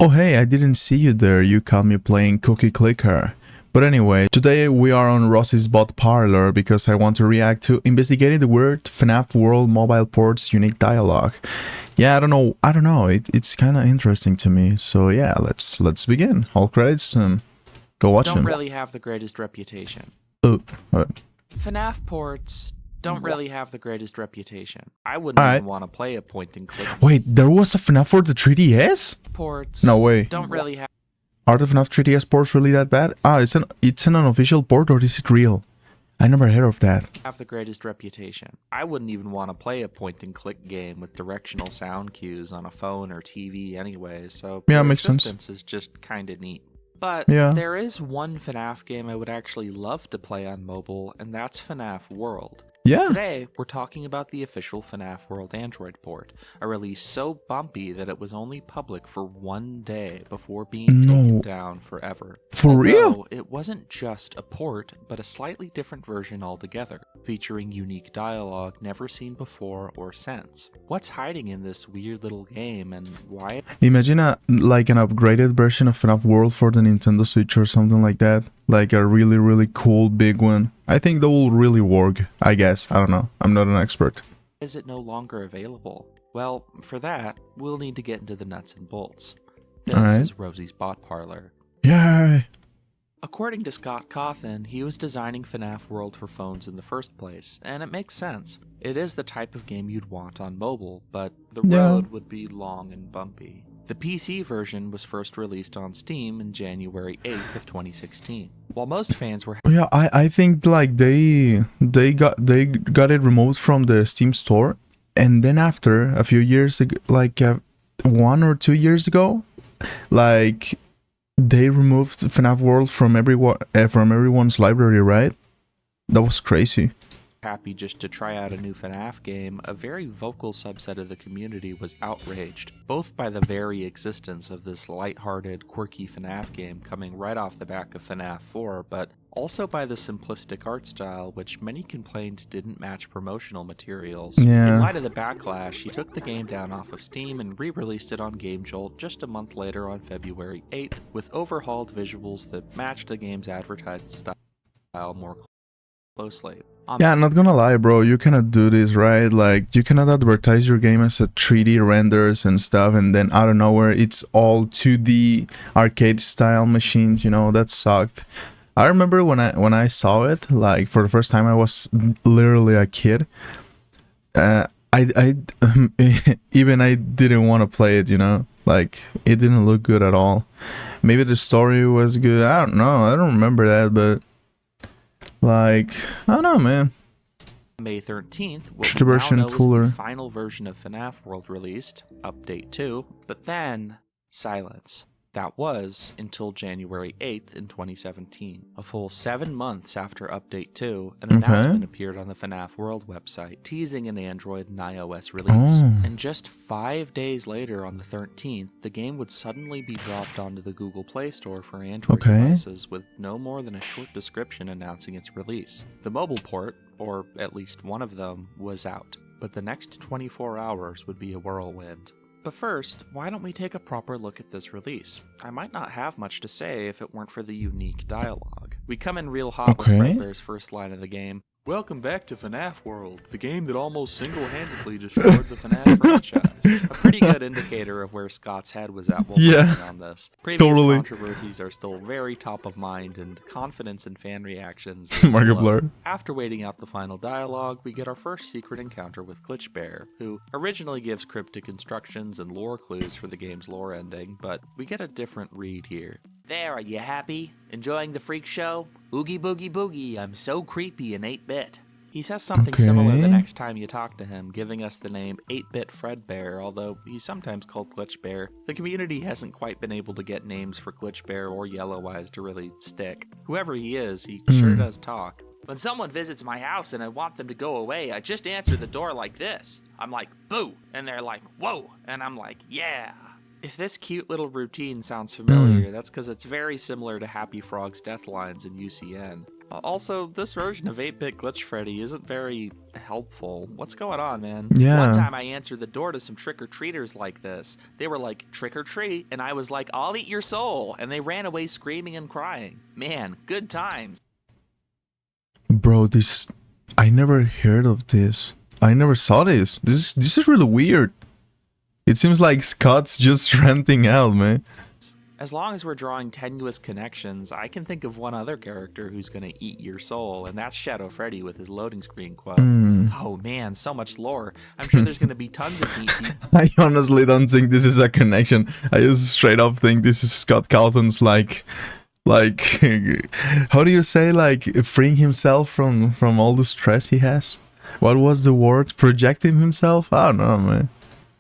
Oh hey, I didn't see you there. You caught me playing Cookie Clicker. But anyway, today we are on Rosie's bot parlor because I want to react to investigating the weird FNAF World mobile port's unique dialogue. Yeah, I don't know. It's kind of interesting to me. So yeah, let's begin. All credits. Go watch Don't them. really have the greatest reputation. Oh, what? FNAF ports don't really have the greatest reputation. I wouldn't Alright. even want to play a point-and-click. Wait, there was a FNAF for the 3DS? Ports No way. don't really have Are the FNAF 3DS ports really that bad? Ah, it's an unofficial port, or is it real? I never heard of that. the greatest reputation. I wouldn't even want to play a point-and-click game with directional sound cues on a phone or TV anyway, so Yeah, their makes sense. existence is just kind of neat. But Yeah. there is one FNAF game I would actually love to play on mobile, and that's FNAF World. Yeah. Today, we're talking about the official FNAF World Android port, a release so bumpy that it was only public for one day before being taken down forever. For real? Although it wasn't just a port, but a slightly different version altogether, featuring unique dialogue never seen before or since. What's hiding in this weird little game, and why? Imagine an upgraded version of FNAF World for the Nintendo Switch or something like that. Like a really cool big one. I think that will really work, I guess. I don't know. I'm not an expert. Is it no longer available? Well, for that, we'll need to get into the nuts and bolts. This is Rosie's bot parlor. Yay! According to Scott Cawthon, he was designing FNAF World for phones in the first place, and it makes sense. It is the type of game you'd want on mobile, but the road would be long and bumpy. The PC version was first released on Steam in January 8th of 2016. While most fans were Yeah, I think like they got it removed from the Steam store, and then after a few years ago, like 1 or 2 years ago, like they removed FNAF World from everyone's library, right? That was crazy. happy just to try out a new FNAF game, a very vocal subset of the community was outraged, both by the very existence of this lighthearted, quirky FNAF game coming right off the back of FNAF 4, but also by the simplistic art style, which many complained didn't match promotional materials. Yeah. In light of the backlash, he took the game down off of Steam and re-released it on GameJolt just a month later on February 8th, with overhauled visuals that matched the game's advertised style more closely. Yeah, I'm not gonna lie, bro, you cannot do this, right? Like, you cannot advertise your game as a 3D renders and stuff, and then out of nowhere, it's all 2D arcade style machines, you know, that sucked. I remember when I saw it, like, for the first time, I was literally a kid. I even I didn't want to play it, you know? Like, it didn't look good at all. Maybe the story was good, I don't know, I don't remember that, but... like, I don't know, man. May 13th, what the we now version know cooler. is the final version of FNAF World released, Update 2, but then silence. That was until January 8th in 2017. A full 7 months after Update 2, an announcement appeared on the FNAF World website, teasing an Android and iOS release. And just 5 days later, on the 13th, the game would suddenly be dropped onto the Google Play Store for Android devices with no more than a short description announcing its release. The mobile port, or at least one of them, was out, but the next 24 hours would be a whirlwind. But first, why don't we take a proper look at this release? I might not have much to say if it weren't for the unique dialogue. We come in real hot with Fredbear's first line of the game. Welcome back to FNAF World, the game that almost single-handedly destroyed the FNAF franchise. A pretty good indicator of where Scott's head was at while working on this. Previous controversies are still very top of mind, and confidence in fan reactions is low. After waiting out the final dialogue, we get our first secret encounter with Glitch Bear, who originally gives cryptic instructions and lore clues for the game's lore ending, but we get a different read here. There, are you happy? Enjoying the freak show? Oogie boogie boogie, I'm so creepy in 8-bit. He says something similar the next time you talk to him, giving us the name 8-bit Fredbear, although he's sometimes called Glitch Bear. The community hasn't quite been able to get names for Glitch Bear or Yellow Eyes to really stick. Whoever he is, he sure does talk. When someone visits my house and I want them to go away, I just answer the door like this. I'm like, boo, and they're like, whoa, and I'm like, yeah. If this cute little routine sounds familiar, that's because it's very similar to Happy Frog's death lines in UCN. Also, this version of 8-Bit Glitch Freddy isn't very helpful. What's going on, man? Yeah. One time I answered the door to some trick-or-treaters like this. They were like, trick or treat, and I was like, I'll eat your soul, and they ran away screaming and crying. Man, good times. Bro, this... I never heard of this. I never saw this. This is really weird. It seems like Scott's just renting out, man. As long as we're drawing tenuous connections, I can think of one other character who's gonna eat your soul, and that's Shadow Freddy with his loading screen quote. Oh man, so much lore. I'm sure there's gonna be tons of DC. I honestly don't think this is a connection. I just straight up think this is Scott Cawthon's like how do you say, like, freeing himself from all the stress he has? What was the word? Projecting himself? I don't know, man.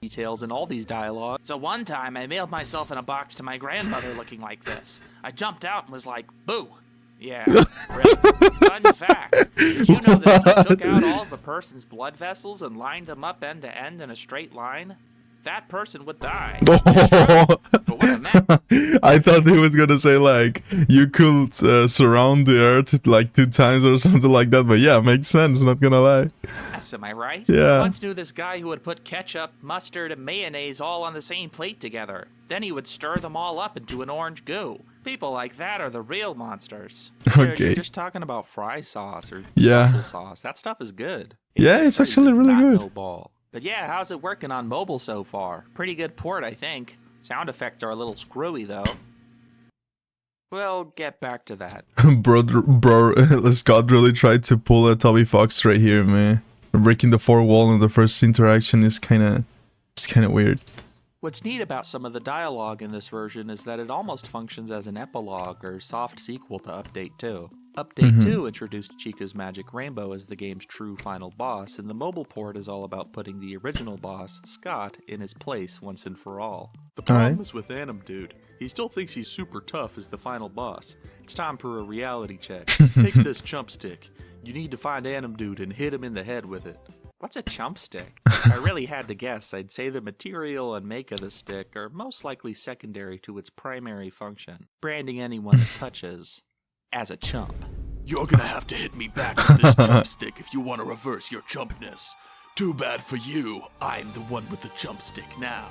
Details in all these dialogues. So one time I mailed myself in a box to my grandmother looking like this. I jumped out and was like, boo. Yeah, really. Fun fact. Did you know that if you took out all of a person's blood vessels and lined them up end to end in a straight line, that person would die? But what I meant... I thought he was gonna say, like, you could surround the earth like 2 times or something like that, but yeah, makes sense, not gonna lie. Yes, am I right? Yeah. I once knew this guy who would put ketchup, mustard, and mayonnaise all on the same plate together. Then he would stir them all up into an orange goo. People like that are the real monsters. Okay. You're just talking about fry sauce or Yeah. special sauce. That stuff is good. Yeah, it's actually really good. No ball. But yeah, how's it working on mobile so far? Pretty good port, I think. Sound effects are a little screwy, though. We'll get back to that. bro, Scott really tried to pull a Toby Fox right here, man. Breaking the 4th wall in the first interaction is kinda weird. What's neat about some of the dialogue in this version is that it almost functions as an epilogue or soft sequel to Update 2. Update 2 introduced Chica's Magic Rainbow as the game's true final boss, and the mobile port is all about putting the original boss, Scott, in his place once and for all. The problem is with Anim Dude. He still thinks he's super tough as the final boss. It's time for a reality check. Take this chump stick. You need to find Anim Dude and hit him in the head with it. What's a chump stick? If I really had to guess, I'd say the material and make of the stick are most likely secondary to its primary function, branding anyone it touches as a chump. You're gonna have to hit me back with this chump stick if you want to reverse your chumpness. Too bad for you, I'm the one with the chump stick now.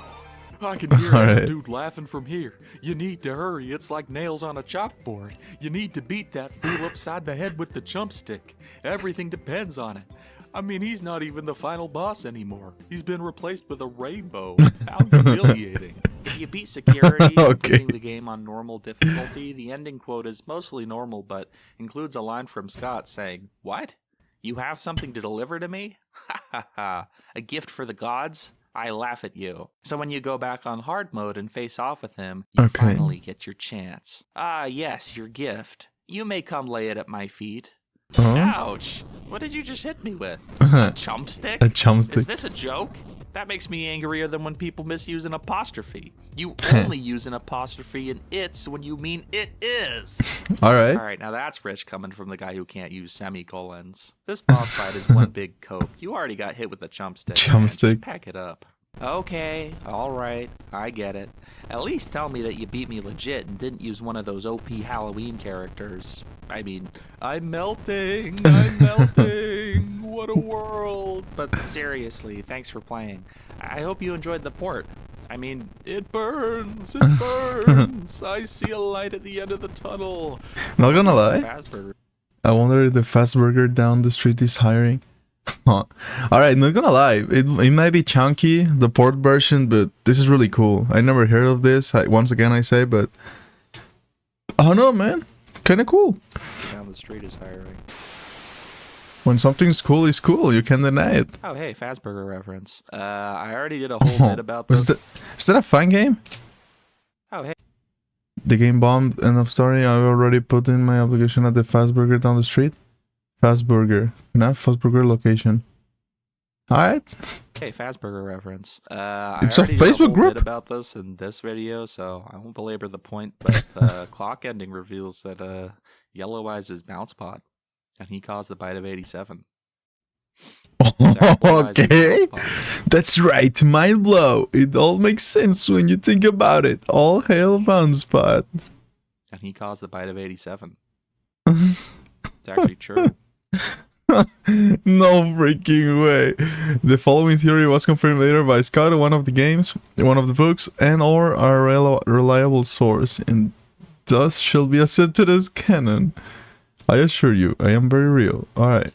I can hear that dude laughing from here. You need to hurry, it's like nails on a chalkboard. You need to beat that fool upside the head with the chump stick. Everything depends on it. I mean, he's not even the final boss anymore. He's been replaced with a rainbow. How humiliating. If you beat security, Okay. including the game on normal difficulty, the ending quote is mostly normal, but includes a line from Scott saying, "What? You have something to deliver to me? Ha ha ha. A gift for the gods? I laugh at you." So when you go back on hard mode and face off with him, you finally get your chance. Ah, yes, your gift. You may come lay it at my feet. Ouch! What did you just hit me with? A chump stick? A chump stick. Is this a joke? That makes me angrier than when people misuse an apostrophe. You only use an apostrophe in it's when you mean it is. Alright. Alright, now that's rich coming from the guy who can't use semicolons. This boss fight is one big cope. You already got hit with a chump stick. Chump man. stick. Just pack it up. Okay, alright, I get it. At least tell me that you beat me legit and didn't use one of those OP Halloween characters. I mean, I'm melting, what a world. But seriously, thanks for playing. I hope you enjoyed the port. I mean, it burns, I see a light at the end of the tunnel. Not gonna lie, Fazbear. I wonder if the fast burger down the street is hiring. Alright, not gonna lie, it might be chunky, the port version, but this is really cool. I never heard of this, once again I say, but I don't know, man, kinda cool. Down the street is hiring. When something's cool, it's cool, you can't deny it. Oh, hey, Fazburger reference. I already did a whole bit about this. Is that a fun game? Oh, hey. The game bombed, end of story. I've already put in my application at the fast burger down the street. Fast burger. FNAF fast burger location. Alright. Hey, Fazburger reference. It's a I already did Facebook whole group. bit about this in this video, so I won't belabor the point, but the clock ending reveals that Yellow Eyes is Bounce Pot, and he caused the bite of 87. Okay. That's right, mind blow. It all makes sense when you think about it. All hail Bounce Pot. And he caused the bite of 87. It's actually true. No freaking way. The following theory was confirmed later by Scott in one of the games, in one of the books, and or a reliable source, and thus shall be accepted as canon. I assure you, I am very real. Alright.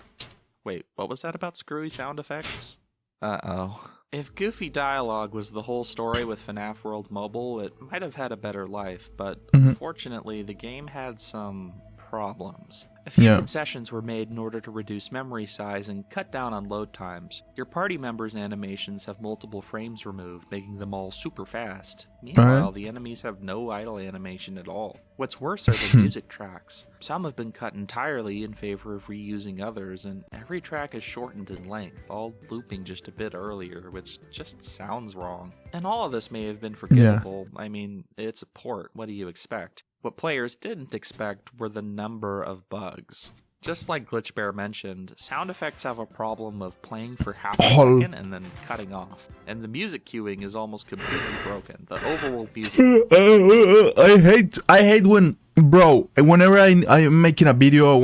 Wait, what was that about screwy sound effects? Uh-oh. If goofy dialogue was the whole story with FNAF World Mobile, it might have had a better life, but unfortunately the game had some problems. A few concessions were made in order to reduce memory size and cut down on load times. Your party members' animations have multiple frames removed, making them all super fast. Meanwhile, the enemies have no idle animation at all. What's worse are the music tracks. Some have been cut entirely in favor of reusing others, and every track is shortened in length, all looping just a bit earlier, which just sounds wrong. And all of this may have been forgivable. I mean, it's a port, what do you expect? What players didn't expect were the number of bugs. Just like Glitch Bear mentioned, sound effects have a problem of playing for half a second and then cutting off. And the music cueing is almost completely broken. The overworld music... I hate when... Bro, whenever I'm making a video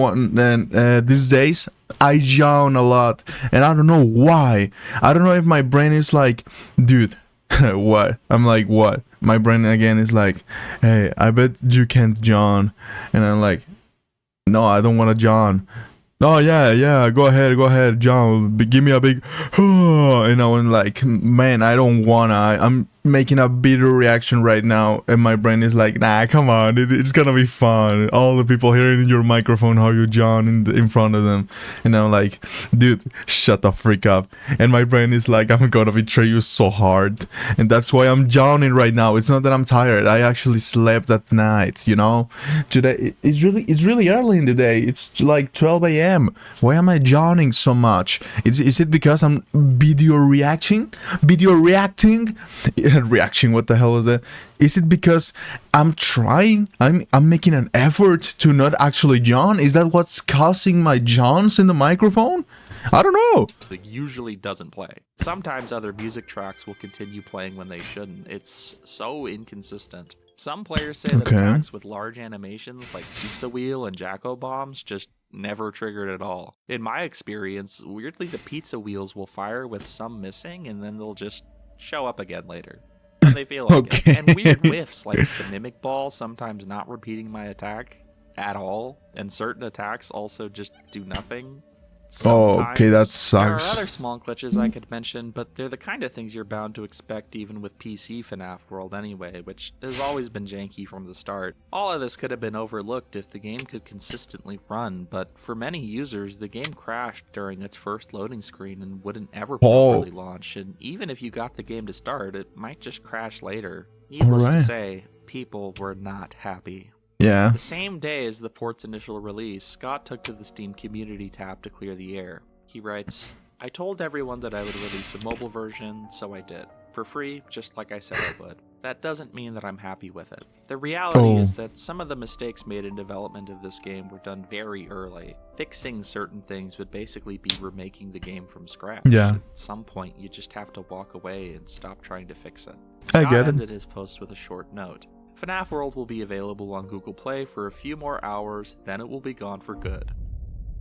these days, I yawn a lot. And I don't know why. I don't know if my brain is like, dude, what? I'm like, what? My brain again is like, hey, I bet you can't yawn. And I'm like, no, I don't want to yawn. Oh, yeah, go ahead, John. Give me a big... And I'm like, man, I don't wanna. I'm making a bitter reaction right now. And my brain is like, nah, come on. It's gonna be fun. All the people hearing your microphone, how you yawn in front of them. And I'm like, dude, shut the freak up. And my brain is like, I'm gonna betray you so hard. And that's why I'm yawning right now. It's not that I'm tired. I actually slept at night, you know? Today, it's really early in the day. It's like 12 a.m. Why am I yawning so much? Is it because I'm video reacting? Reaction, what the hell is that? Is it because I'm trying? I'm making an effort to not actually yawn? Is that what's causing my yawns in the microphone? I don't know. It usually doesn't play. Sometimes other music tracks will continue playing when they shouldn't. It's so inconsistent. Some players say that attacks with large animations like Pizza Wheel and Jacko Bombs just never triggered at all. In my experience, weirdly the pizza wheels will fire with some missing and then they'll just show up again later when they feel like it. And weird whiffs like the mimic ball sometimes not repeating my attack at all, and certain attacks also just do nothing. Sometimes. Okay, that sucks. There are other small glitches I could mention, but they're the kind of things you're bound to expect even with PC FNAF World anyway, which has always been janky from the start. All of this could have been overlooked if the game could consistently run, but for many users, the game crashed during its first loading screen and wouldn't ever properly launch, and even if you got the game to start, it might just crash later. Needless to say, people were not happy. Yeah. The same day as the port's initial release, Scott took to the Steam community tab to clear the air. He writes, I told everyone that I would release a mobile version, so I did. For free, just like I said I would. That doesn't mean that I'm happy with it. The reality is that some of the mistakes made in development of this game were done very early. Fixing certain things would basically be remaking the game from scratch. Yeah. At some point, you just have to walk away and stop trying to fix it. I Scott get it. ended his post with a short note. FNAF World will be available on Google Play for a few more hours, then it will be gone for good.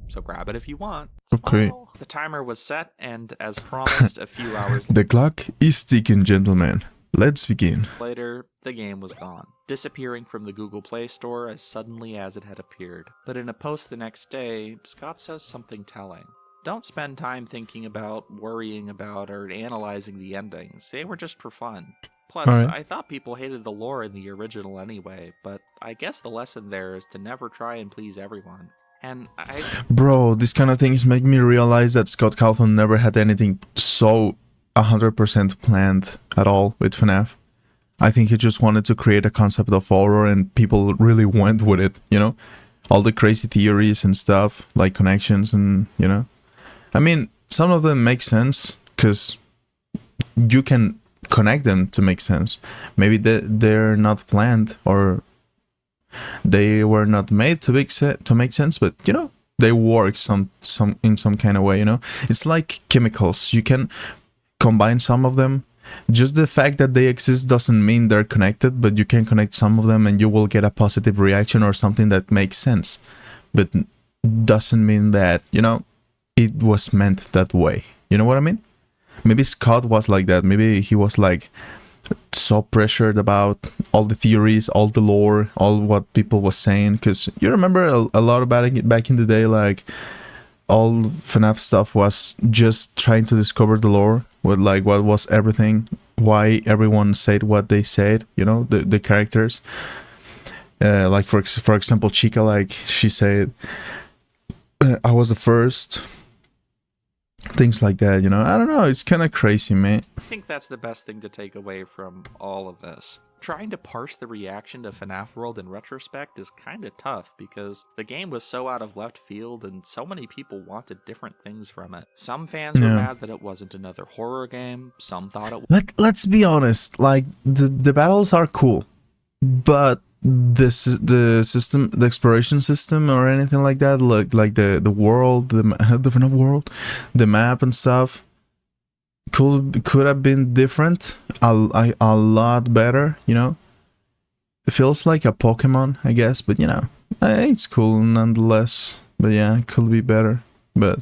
So grab it if you want. Okay. The timer was set, and as promised, a few hours The clock is ticking, gentlemen. Let's begin. later, the game was gone, disappearing from the Google Play Store as suddenly as it had appeared. But in a post the next day, Scott says something telling. Don't spend time thinking about, worrying about, or analyzing the endings. They were just for fun. Plus, I thought people hated the lore in the original anyway, but I guess the lesson there is to never try and please everyone. And Bro, these kind of things make me realize that Scott Cawthon never had anything so 100% planned at all with FNAF. I think he just wanted to create a concept of horror and people really went with it, you know? All the crazy theories and stuff, like connections and, you know? I mean, some of them make sense, because you can connect them to make sense. Maybe they're not planned, or they were not made to make sense, but you know, they work in some kind of way, you know. It's like chemicals. You can combine some of them. Just the fact that they exist doesn't mean they're connected, but you can connect some of them and you will get a positive reaction or something that makes sense. But doesn't mean that, you know, it was meant that way. You know what I mean? Maybe Scott was like that. Maybe he was like so pressured about all the theories, all the lore, all what people was saying. Because you remember a lot about it back in the day, like all FNAF stuff was just trying to discover the lore, with like what was everything, why everyone said what they said, you know, the characters. Like for example, Chica, like she said, I was the first. Things like that, you know. I don't know, it's kind of crazy, man. I think that's the best thing to take away from all of this. Trying to parse the reaction to FNAF World in retrospect is kind of tough because the game was so out of left field and so many people wanted different things from it. Some fans were mad that it wasn't another horror game, some thought it was. Let's be honest, like the battles are cool, but the system, the exploration system or anything like that, like the world, the FNAF world, the map and stuff could have been different, a lot better, you know. It feels like a Pokemon, I guess, but you know, it's cool nonetheless. But yeah, it could be better. But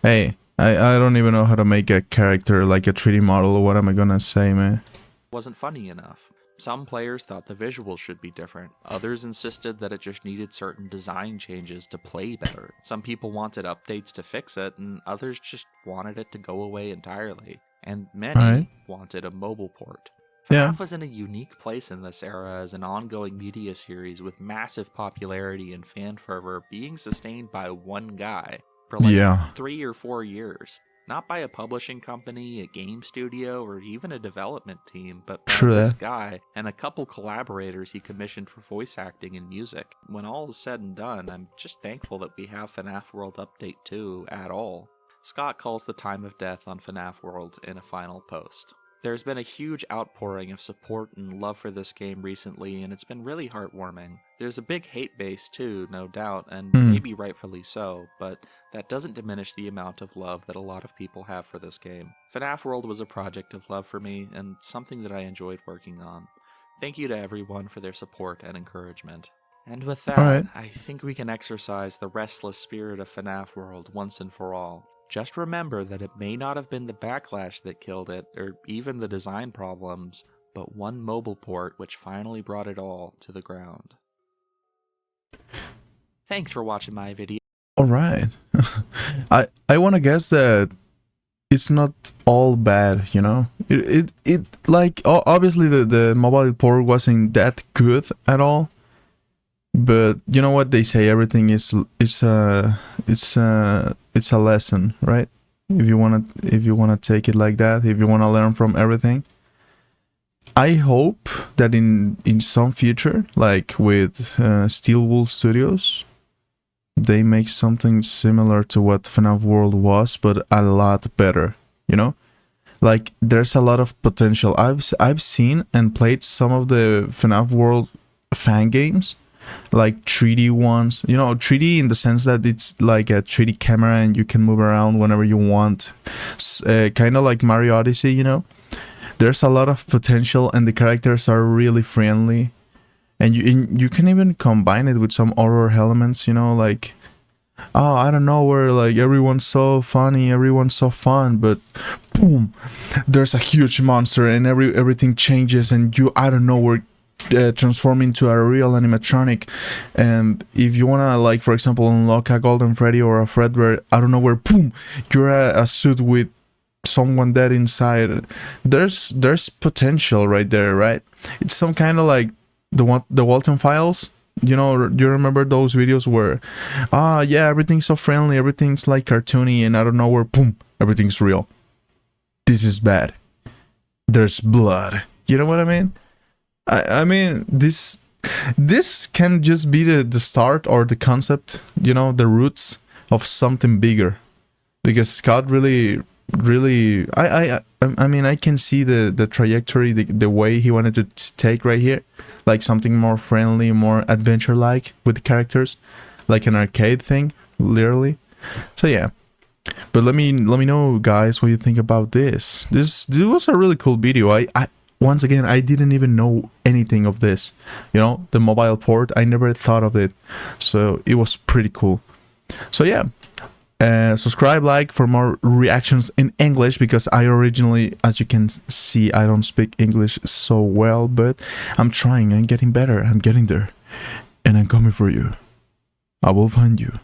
hey, I don't even know how to make a character like a 3D model, or what am I gonna say, man? Wasn't funny enough. Some players thought the visuals should be different. Others insisted that it just needed certain design changes to play better. Some people wanted updates to fix it, and others just wanted it to go away entirely. And many wanted a mobile port. FNAF was in a unique place in this era as an ongoing media series with massive popularity and fan fervor being sustained by one guy for like 3 or 4 years. Not by a publishing company, a game studio, or even a development team, but by this guy and a couple collaborators he commissioned for voice acting and music. When all is said and done, I'm just thankful that we have FNAF World Update 2 at all. Scott calls the time of death on FNAF World in a final post. There's been a huge outpouring of support and love for this game recently, and it's been really heartwarming. There's a big hate base too, no doubt, and maybe rightfully so, but that doesn't diminish the amount of love that a lot of people have for this game. FNAF World was a project of love for me, and something that I enjoyed working on. Thank you to everyone for their support and encouragement. And with that, I think we can exercise the restless spirit of FNAF World once and for all. Just remember that it may not have been the backlash that killed it, or even the design problems, but one mobile port which finally brought it all to the ground. Thanks for watching my video. Alright. I want to guess that it's not all bad, you know? It like, obviously the mobile port wasn't that good at all. But you know what they say, everything is a lesson, right? If you wanna take it like that, if you wanna learn from everything. I hope that in some future, like with Steelwool Studios, they make something similar to what FNAF World was, but a lot better, you know? Like there's a lot of potential. I've seen and played some of the FNAF World fan games, like 3D ones, you know, 3D in the sense that it's like a 3D camera and you can move around whenever you want, kind of like Mario Odyssey, you know. There's a lot of potential and the characters are really friendly, and you can even combine it with some horror elements, you know, like, oh, I don't know, where like everyone's so funny, everyone's so fun, but boom, there's a huge monster and everything changes and you, I don't know, where transform into a real animatronic. And if you wanna, like, for example, unlock a Golden Freddy or a Fredbear, I don't know, where boom, you're a suit with someone dead inside. There's potential right there, right? It's some kind of like the Walton Files, you know. Do you remember those videos where yeah, everything's so friendly, everything's like cartoony, and I don't know, where boom, everything's real. This is bad, there's blood, you know what I mean? I mean, this can just be the start or the concept, you know, the roots of something bigger. Because Scott really, I mean, I can see the trajectory, the way he wanted to take right here, like something more friendly, more adventure-like with the characters, like an arcade thing, literally. So yeah. But let me know, guys, what you think about this. This was a really cool video. I once again, I didn't even know anything of this, you know, the mobile port. I never thought of it, so it was pretty cool. So yeah, subscribe, like for more reactions in English, because I originally, as you can see, I don't speak English so well, but I'm trying. I'm getting better. I'm getting there, and I'm coming for you. I will find you,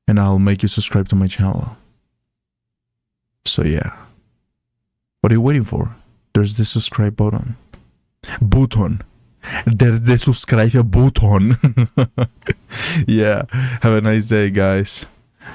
and I'll make you subscribe to my channel. So yeah, what are you waiting for? There's the subscribe button. There's the subscribe button. Yeah, have a nice day, guys.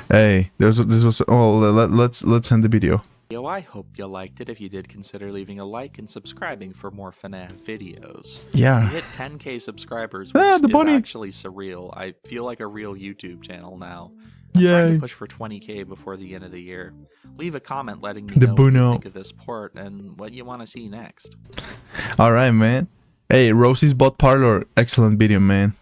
Hey, this was. Oh, let's end the video. I hope you liked it. If you did, consider leaving a like and subscribing for more FNAF videos. Yeah. We hit 10K subscribers, which the is bunny. actually surreal. I feel like a real YouTube channel now. I'm trying Yay. to push for 20K before the end of the year. Leave a comment letting me The know what you Buno. think of this port and what you want to see next. All right, man. Hey, Rosie's Bot Parlor. Excellent video, man.